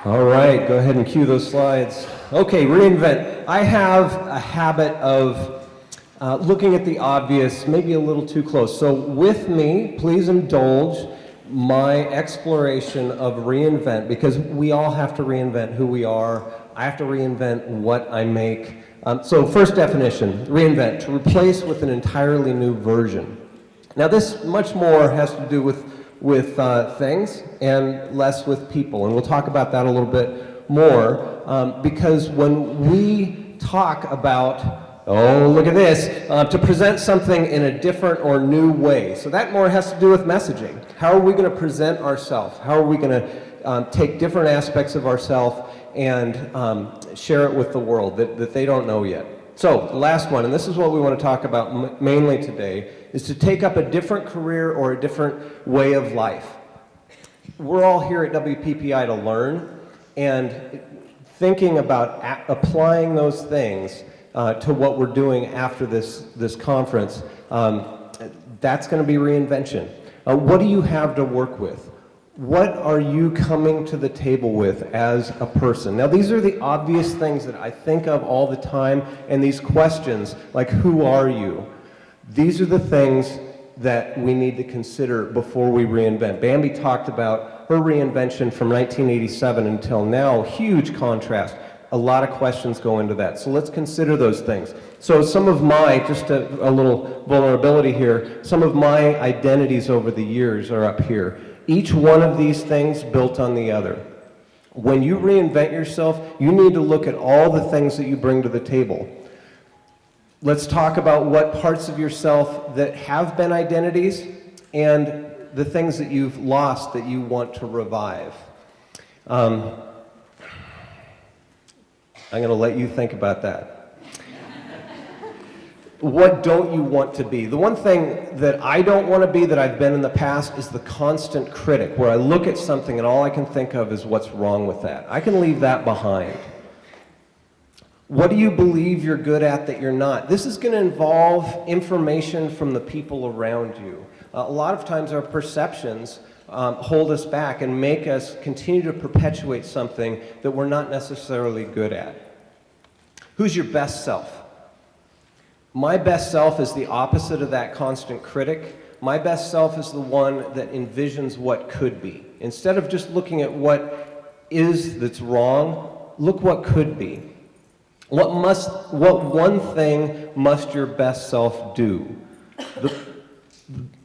All right, go ahead and cue those slides. Okay, reinvent. I have a habit of looking at the obvious, maybe a little too close. So with me, please indulge my exploration of reinvent, because we all have to reinvent who we are. I have to reinvent what I make. So first definition, reinvent, to replace with an entirely new version. Now this much more has to do with things and less with people, and we'll talk about that a little bit more, because when we talk about, oh look at this, to present something in a different or new way, so that more has to do with messaging. How are we going to present ourselves? How are we going to take different aspects of ourselves and share it with the world that they don't know yet? So, the last one, and this is what we want to talk about mainly today, is to take up a different career or a different way of life. We're all here at WPPI to learn, and thinking about applying those things to what we're doing after this conference, that's going to be reinvention. What do you have to work with? What are you coming to the table with as a person? Now, these are the obvious things that I think of all the time, and these questions, like who are you? These are the things that we need to consider before we reinvent. Bambi talked about her reinvention from 1987 until now, huge contrast. A lot of questions go into that. So let's consider those things. So some of my, just a little vulnerability here, some of my identities over the years are up here. Each one of these things built on the other. When you reinvent yourself, you need to look at all the things that you bring to the table. Let's talk about what parts of yourself that have been identities and the things that you've lost that you want to revive. I'm going to let you think about that. What don't you want to be? The one thing that I don't want to be, that I've been in the past, is the constant critic, where I look at something and all I can think of is what's wrong with that. I can leave that behind. What do you believe you're good at that you're not? This is going to involve information from the people around you. A lot of times our perceptions hold us back and make us continue to perpetuate something that we're not necessarily good at. Who's your best self? My best self is the opposite of that constant critic. My best self is the one that envisions what could be. Instead of just looking at what is that's wrong, look what could be. What one thing must your best self do?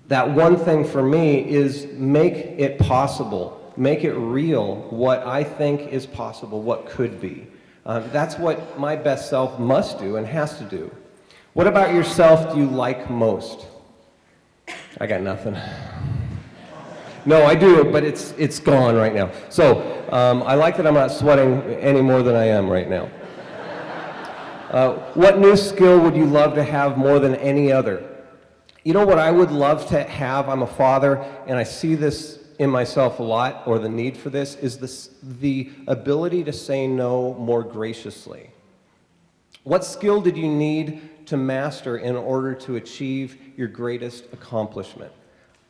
That one thing for me is make it possible, make it real, what I think is possible, what could be. That's what my best self must do and has to do. What about yourself do you like most? I got nothing. No, I do, but it's gone right now. So I like that I'm not sweating any more than I am right now. What new skill would you love to have more than any other? You know what I would love to have? I'm a father, and I see this in myself a lot, or the need for this, is the ability to say no more graciously. What skill did you need to master in order to achieve your greatest accomplishment?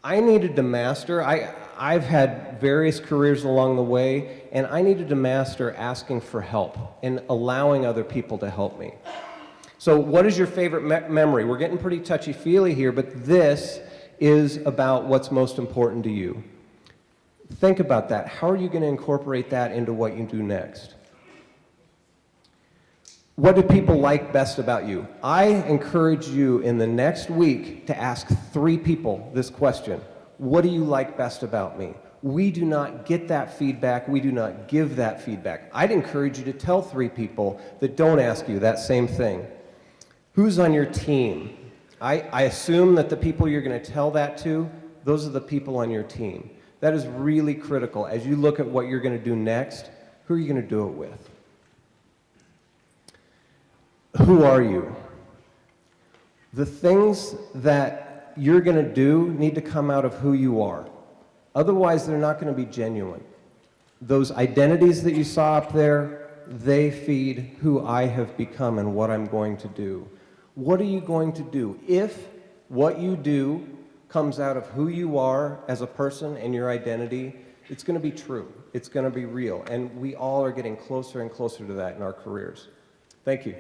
I needed to master, I've had various careers along the way, and I needed to master asking for help and allowing other people to help me. So what is your favorite memory? We're getting pretty touchy-feely here, but this is about what's most important to you. Think about that. How are you going to incorporate that into what you do next? What do people like best about you? I encourage you in the next week to ask 3 people this question. What do you like best about me? We do not get that feedback. We do not give that feedback. I'd encourage you to tell 3 people that don't ask you that same thing. Who's on your team? I assume that the people you're going to tell that to, those are the people on your team. That is really critical. As you look at what you're going to do next, who are you going to do it with? Who are you? The things that you're going to do need to come out of who you are. Otherwise, they're not going to be genuine. Those identities that you saw up there, they feed who I have become and what I'm going to do. What are you going to do? If what you do comes out of who you are as a person and your identity, it's going to be true. It's going to be real. And we all are getting closer and closer to that in our careers. Thank you.